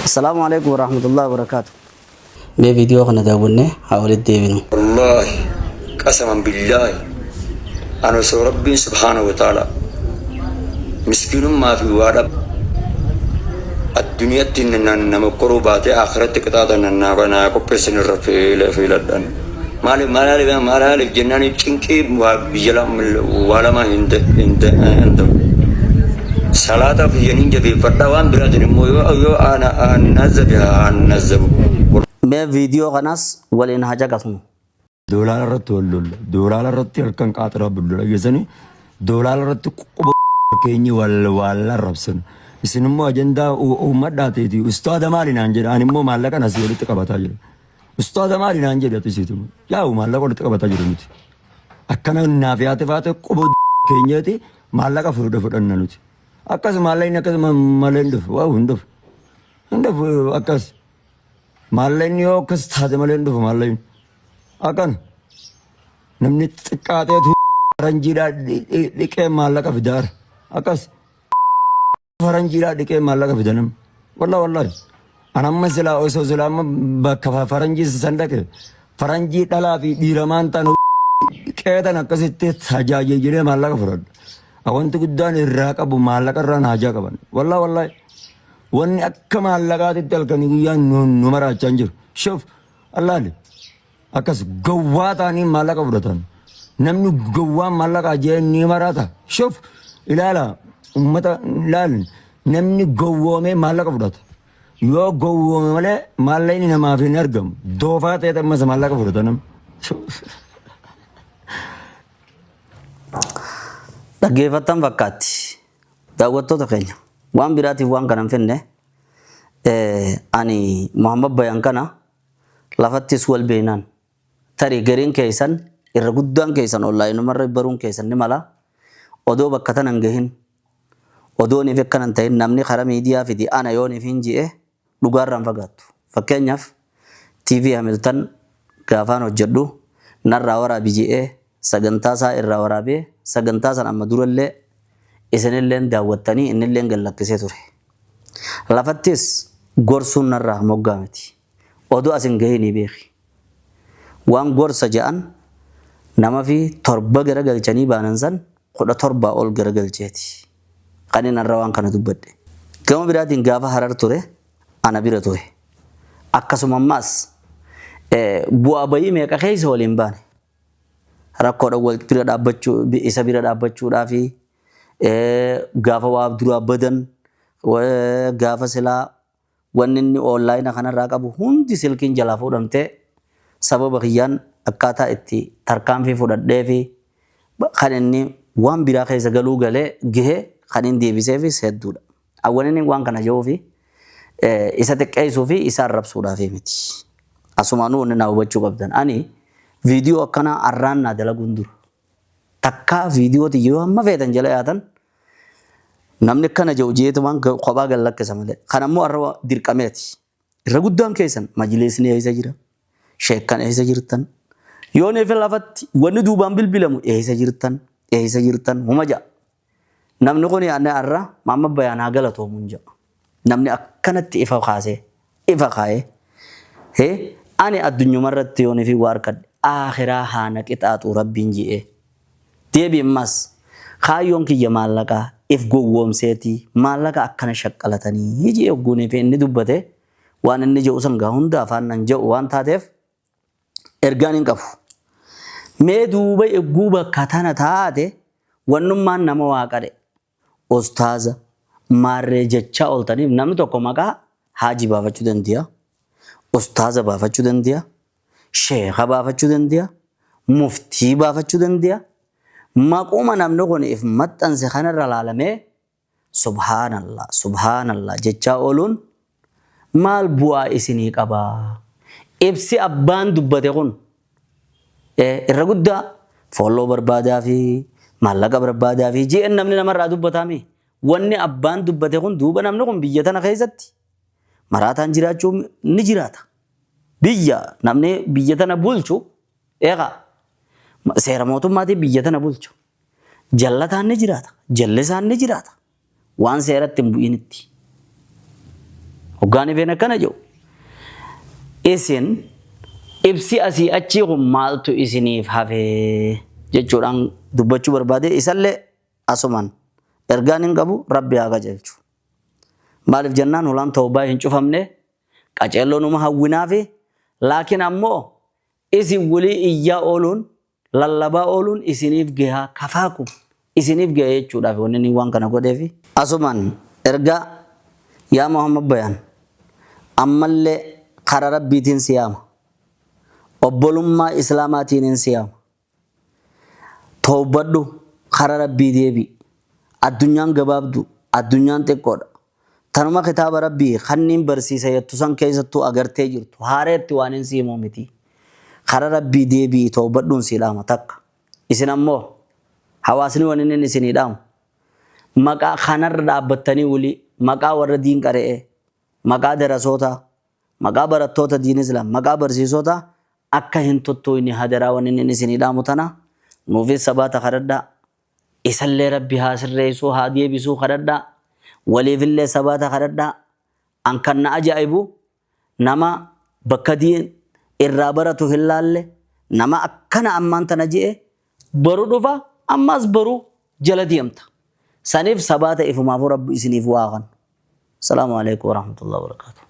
السلام عليكم ورحمة الله وبركاته. بفيديو خنا داولنا حول الدينو. والله قسما بالله أنا سو ربي سبحانه وتعالى مسكين ما في وارب الدنيا تننا نما قربات آخرتك تادنا بنا كوبسن الرفيل في لدن مالي الجنان تشنكي بيجلام ولا ما عند صلاة في ينين جبي فردوان برادن مويو أيو أنا نزب ما فيديو خناس ولا إنهاجا قسمه دولار رت ولول دولار رت يركن قاطرة بدل يزني دولار رت كيني ولا ربسن اسنمو أجندا ومدة تيجي أستاذ مالي نانجر أنا مو مالك أنا سيري تكبتاجر أستاذ مالي نانجر يا تيجي يا هو مالك ولا تكبتاجر ميت أكنا نافيات فاتو كوب كيني تي مالك فرود فرودنا نوتي أكاس مالين أكاس مالندف واو هندف أكاس مالين يو أكاس ثاد مالندف مالين أكان نمني تكاتي ثو فرنجيرا ديكه مالك فدار أكاس فرنجيرا ديكه مالك فدانم والله أنا مثلا أوسو زلام بكفا فرنجي سندك فرنجي تلا في ديرمان تانو كذا نكاس تثاجا يجري مالك فرد أوانت قدان الرّاق أبو مالك الرّان هاجا كمان والله واني أكّا مالك تتلقني ويان نمرا چانجر شوف الله لي أكاس قواتاني مالك برطان نمنو قوان مالك أجيه نمرا تا شوف إلالا أمتا لال نمني قوامي مالك برط يو قوامي مالي ماليني نما في نرقم دوفات يتمس مالك برطانم dhaggeeffattan fakkaatti daawwattoota keenya waan biraatiif waan kana hin fenne ani Muhammad Bayan kana lafattis wal beenaan tarii gariin keessan irra guddaan keessan online marra baruun keessan ni mala odoo bakka tanan gahin odooniif akkanan ta'in namni karaa miidiyaa fidi ana yooniif hin ji'e dhugaarraan fagaattu fakkeenyaaf TV Hamilton gaafaan hojjedhu narraa waraabi ji'ee sagantaa isaa irraa waraabee sagantaa san amma durallee isinillee daawwattanii innillee gallakkisee ture. Lafattis gorsuun narraa moggaa miti. Odoo asin gahini beeki. Waan gorsa jedhan nama fi torba garagalchanii baanan san 17 ol garagalcheeti. Kan narraa waan kana dubbadhe. Gama biraatiin gaafa Harar ture ana bira ture. Akkasuma ammaas bu'aa bayii meeqa keessa waliin baane. Rakkoodha wal bira dhaabbachuu isa bira dhaabbachuudhaa fi gaafa waa duraa badan gaafa silaa wanni inni online kanarraa qabu hundi silkiin jalaa fuudhamtee sababa kiyyaan akkaataa itti tarkaanfii fudhadhee fi kan inni waan biraa keessa galuu galee gahee kan inni deebisee fi hedduudha. Awwan inni waan kana jedhuu fi isa xiqqeessuu fi isa arrabsuudhaaf miti. Asumaanuu wanni naa hubachuu qabdan ani video akkana arraan naa dalaguun dura takkaa viidiyooti yoo amma feetan jala yaatan namni akkana jedhu jeetumaan kophaa gallakkisa malee kan ammoo arra dirqameeti irra guddaan keessan majlisni eessa jira sheekkan eessa jirtan yoo neefe lafatti wanni duubaan bilbilamu eessa jirtan huma ja'a namni kun yaadne arra Muhammad Bayan haa galatoomuun ja'a namni akkanatti ifa kaayee ani addunyumarratti yoo neefi waa harkadhe akhiraa haana qixaaxuu rabbiin ji'ee deebiin mas kaayyoon kiyya maallaqaa if gowwoomseetii maallaqa akkana shaqqalatanii ji'ee ogguunee fi inni dubbate waan inni jedhu sangaa hunda afaan nan jedhu waan taateef ergaan hin qabu. Mee duuba egguu bakka tana taate wannummaan nama waaqadhe ostaaza maarree jechaa ooltaniif namni tokko maqaa haajii baafachuu danda'a. Ostaaza baafachuu danda'a. Sheekha baafachuu danda'a. Muftii baafachuu danda'a. Maquma namni kun if maxxanse kanarra laalamee subhaanallah jechaa ooluun maal bu'aa isinii qabaa? Ibsi abbaan dubbate kun irra guddaa folloo barbaadaa fi maallaqa barbaadaa fi ji'een namni namarraa dubbataame wanni abbaan dubbate kun duuba namni kun biyya tana keessatti maraataan jiraachuu ni jiraata. Biyya namni biyya tana bulchu eegaa seera mootummaatiin biyya tana bulchu jallataan ni jiraata jallisaan ni jiraata waan seeratti hin bu'initti Hoggaanii feena kana jiru. Isin ibsi asii achii kun maaltu isiniif hafee jechuudhaan dubbachuu barbaade isallee asumaan ergaan hin qabu rabbi haa qajeelchu. Maaliif jennaan ulaan tawbaa hin cufamne qaceelloo numa hawwinaafi laakiin ammoo isin walii iyyaa ooluun lallabaa ooluun isiniif gahaa kafaaku isiniif gahee jechuudhaaf wanni inni waan kana godheefi asumaan ergaa yaa Muhammad Bayaan ammallee karaa rabbiitiin siyaama obbolummaa islaamaatiin siyaama tawbadhu karaa rabbii deebi addunyaan gabaabdu addunyaan xiqqoodha tanuma kitaaba rabbii kanniin barsiisa yattu san keessattuu agartee jirtu haareetti waan hin siimoo miti karaa rabbii deebi tawbadhuun siidhaama takka isin ammoo hawaasni waan inni isinidhaamu maqaa kanarra dhaabbattanii wali maqaa warra diin qare'e maqaa darasoota maqaa barattoota diin islaam maqaa barsiisota akka hin tottoyne hadaraa waan inni isinidhaamu tana nuufis sabaata kadhadhaa isallee rabbi haa sirreessuu haa deebisuu kadhadhaa waliifillee sabaata kadhadhaa an kan na ajaa'ibu nama bakka diin irraa baratu hin laalle nama akkana ammaan tana je'e baru dhufa ammas baru jala deemta saniif sabaata ifumaafuu rabbi isiniif waaqan. Salaamu alaikum warahmatullahi wabarakatuh.